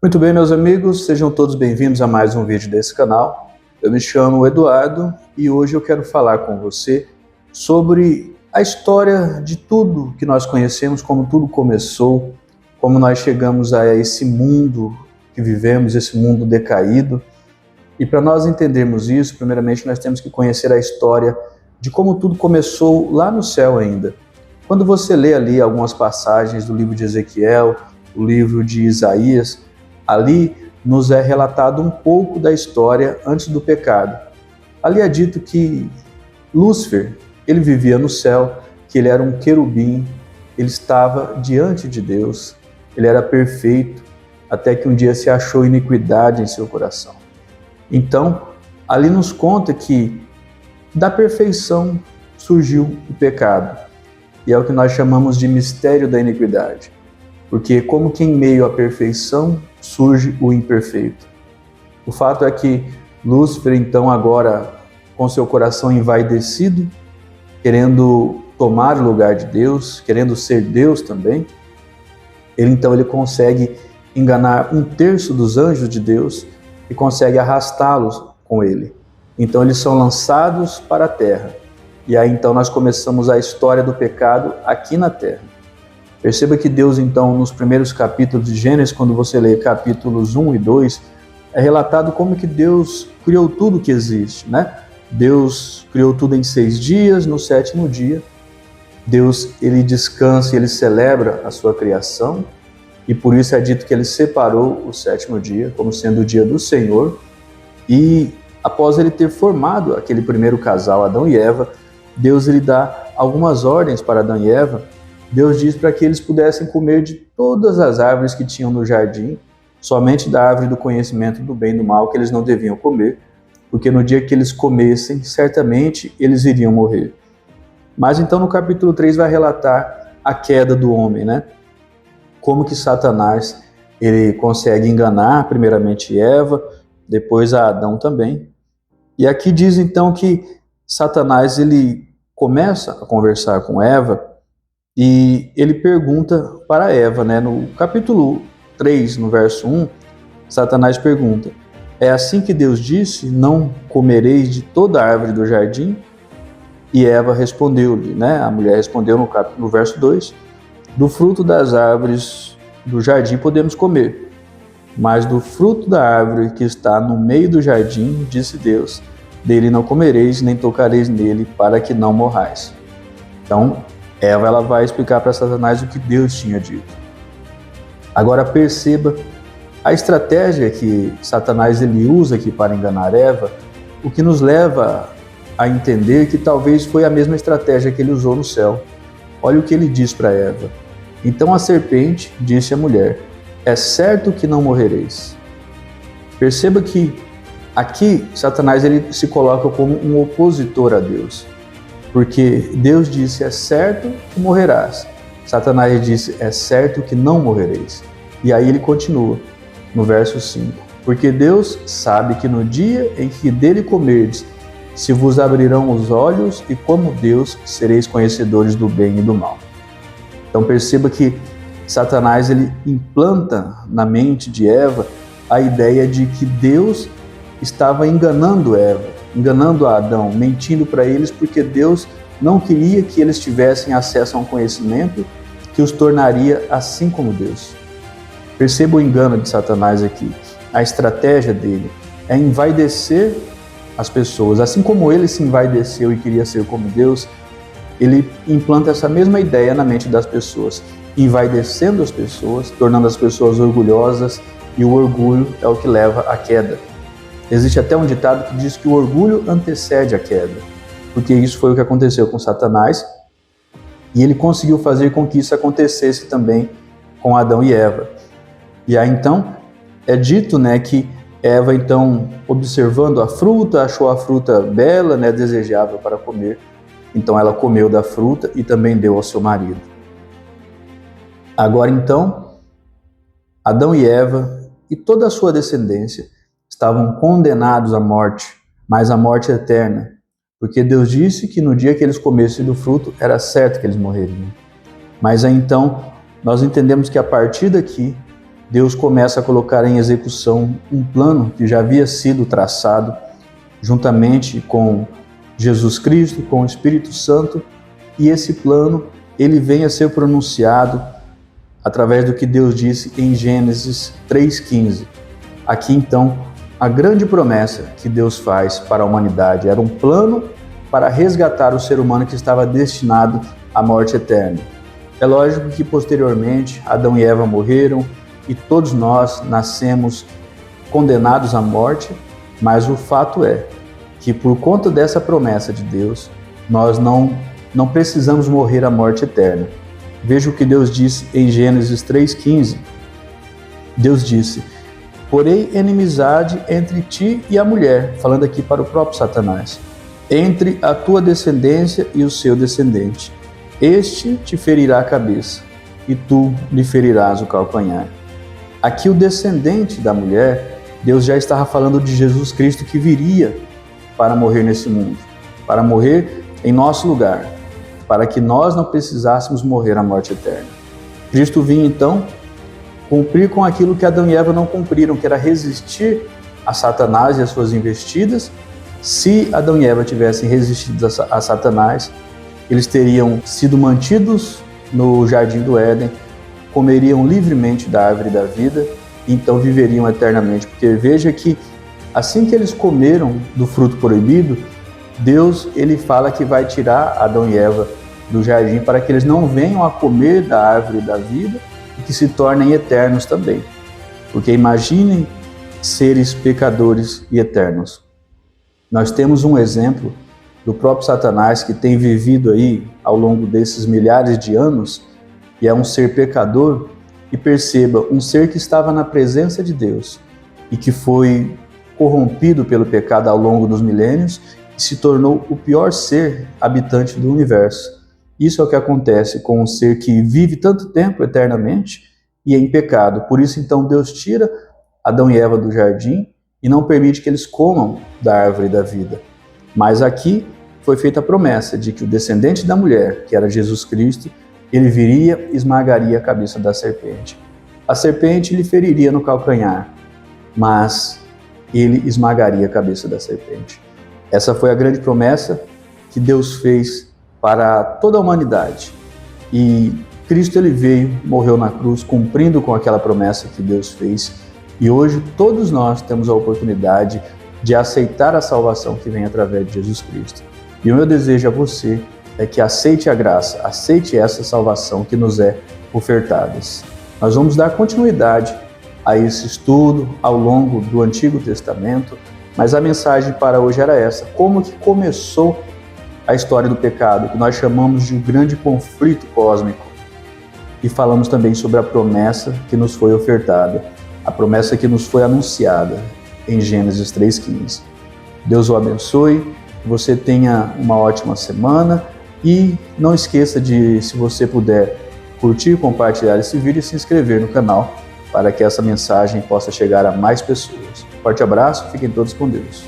Muito bem, meus amigos, sejam todos bem-vindos a mais um vídeo desse canal. Eu me chamo Eduardo e hoje eu quero falar com você sobre a história de tudo que nós conhecemos, como tudo começou, como nós chegamos a esse mundo que vivemos, esse mundo decaído. E para nós entendermos isso, primeiramente nós temos que conhecer a história de como tudo começou lá no céu ainda. Quando você lê ali algumas passagens do livro de Ezequiel, o livro de Isaías, ali nos é relatado um pouco da história antes do pecado. Ali é dito que Lúcifer, ele vivia no céu, que ele era um querubim, ele estava diante de Deus, ele era perfeito, até que um dia se achou iniquidade em seu coração. Então, ali nos conta que da perfeição surgiu o pecado, e é o que nós chamamos de mistério da iniquidade. Porque como que em meio à perfeição surge o imperfeito. O fato é que Lúcifer, então, agora com seu coração envaidecido, querendo tomar o lugar de Deus, querendo ser Deus também, ele consegue enganar um terço dos anjos de Deus e consegue arrastá-los com ele. Então eles são lançados para a terra. E aí então nós começamos a história do pecado aqui na terra. Perceba que Deus, então, nos primeiros capítulos de Gênesis, quando você lê capítulos 1 e 2, é relatado como que Deus criou tudo que existe, né? Deus criou tudo em 6 dias, no 7º dia. Deus, ele descansa e ele celebra a sua criação, e por isso é dito que ele separou o 7º dia como sendo o dia do Senhor. E após ele ter formado aquele primeiro casal, Adão e Eva, Deus ele dá algumas ordens para Adão e Eva. Deus diz para que eles pudessem comer de todas as árvores que tinham no jardim, somente da árvore do conhecimento do bem e do mal que eles não deviam comer, porque no dia que eles comessem, certamente eles iriam morrer. Mas então no capítulo 3 vai relatar a queda do homem, né? Como que Satanás ele consegue enganar primeiramente Eva, depois a Adão também. E aqui diz então que Satanás ele começa a conversar com Eva, e ele pergunta para Eva, né? No capítulo 3, no verso 1, Satanás pergunta: é assim que Deus disse, não comereis de toda a árvore do jardim? E Eva respondeu-lhe, né? A mulher respondeu no verso 2, do fruto das árvores do jardim podemos comer, mas do fruto da árvore que está no meio do jardim, disse Deus, dele não comereis, nem tocareis nele, para que não morrais. Então, Eva ela vai explicar para Satanás o que Deus tinha dito. Agora perceba a estratégia que Satanás ele usa aqui para enganar Eva, o que nos leva a entender que talvez foi a mesma estratégia que ele usou no céu. Olha o que ele diz para Eva. Então a serpente disse à mulher: é certo que não morrereis. Perceba que aqui Satanás ele se coloca como um opositor a Deus. Porque Deus disse, é certo que morrerás. Satanás disse, é certo que não morrereis. E aí ele continua, no verso 5. Porque Deus sabe que no dia em que dele comerdes, se vos abrirão os olhos, e como Deus sereis conhecedores do bem e do mal. Então perceba que Satanás ele implanta na mente de Eva a ideia de que Deus estava enganando Eva, enganando a Adão, mentindo para eles, porque Deus não queria que eles tivessem acesso a um conhecimento que os tornaria assim como Deus. Perceba o engano de Satanás aqui. A estratégia dele é envaidecer as pessoas. Assim como ele se envaideceu e queria ser como Deus, ele implanta essa mesma ideia na mente das pessoas, envaidecendo as pessoas, tornando as pessoas orgulhosas, e o orgulho é o que leva à queda. Existe até um ditado que diz que o orgulho antecede a queda, porque isso foi o que aconteceu com Satanás, e ele conseguiu fazer com que isso acontecesse também com Adão e Eva. E aí então é dito, né, que Eva então, observando a fruta, achou a fruta bela, né, desejável para comer, então ela comeu da fruta e também deu ao seu marido. Agora então, Adão e Eva e toda a sua descendência estavam condenados à morte, mas à morte eterna, porque Deus disse que no dia que eles comessem do fruto, era certo que eles morreriam. Mas aí então, nós entendemos que a partir daqui, Deus começa a colocar em execução um plano que já havia sido traçado juntamente com Jesus Cristo, com o Espírito Santo, e esse plano ele vem a ser pronunciado através do que Deus disse em Gênesis 3,15. Aqui então, a grande promessa que Deus faz para a humanidade era um plano para resgatar o ser humano que estava destinado à morte eterna. É lógico que posteriormente Adão e Eva morreram e todos nós nascemos condenados à morte, mas o fato é que por conta dessa promessa de Deus, nós não precisamos morrer a morte eterna. Veja o que Deus disse em Gênesis 3,15. Deus disse: porém inimizade entre ti e a mulher, falando aqui para o próprio Satanás, entre a tua descendência e o seu descendente. Este te ferirá a cabeça, e tu lhe ferirás o calcanhar. Aqui o descendente da mulher, Deus já estava falando de Jesus Cristo que viria para morrer nesse mundo, para morrer em nosso lugar, para que nós não precisássemos morrer a morte eterna. Cristo vinha então cumprir com aquilo que Adão e Eva não cumpriram, que era resistir a Satanás e as suas investidas. Se Adão e Eva tivessem resistido a Satanás, eles teriam sido mantidos no jardim do Éden, comeriam livremente da árvore da vida, e então viveriam eternamente. Porque veja que assim que eles comeram do fruto proibido, Deus ele fala que vai tirar Adão e Eva do jardim para que eles não venham a comer da árvore da vida e que se tornem eternos também. Porque imaginem seres pecadores e eternos. Nós temos um exemplo do próprio Satanás que tem vivido aí ao longo desses milhares de anos e é um ser pecador. E perceba, um ser que estava na presença de Deus e que foi corrompido pelo pecado ao longo dos milênios e se tornou o pior ser habitante do universo. Isso é o que acontece com um ser que vive tanto tempo eternamente e é em pecado. Por isso, então, Deus tira Adão e Eva do jardim e não permite que eles comam da árvore da vida. Mas aqui foi feita a promessa de que o descendente da mulher, que era Jesus Cristo, ele viria e esmagaria a cabeça da serpente. A serpente lhe feriria no calcanhar, mas ele esmagaria a cabeça da serpente. Essa foi a grande promessa que Deus fez para toda a humanidade. E Cristo ele veio, morreu na cruz, cumprindo com aquela promessa que Deus fez. E hoje todos nós temos a oportunidade de aceitar a salvação que vem através de Jesus Cristo. E o meu desejo a você é que aceite a graça, aceite essa salvação que nos é ofertada. Nós vamos dar continuidade a esse estudo ao longo do Antigo Testamento, mas a mensagem para hoje era essa: como que começou a história do pecado, que nós chamamos de um grande conflito cósmico. E falamos também sobre a promessa que nos foi ofertada, a promessa que nos foi anunciada em Gênesis 3,15. Deus o abençoe, que você tenha uma ótima semana e não esqueça de, se você puder, curtir, compartilhar esse vídeo e se inscrever no canal para que essa mensagem possa chegar a mais pessoas. Forte abraço, fiquem todos com Deus.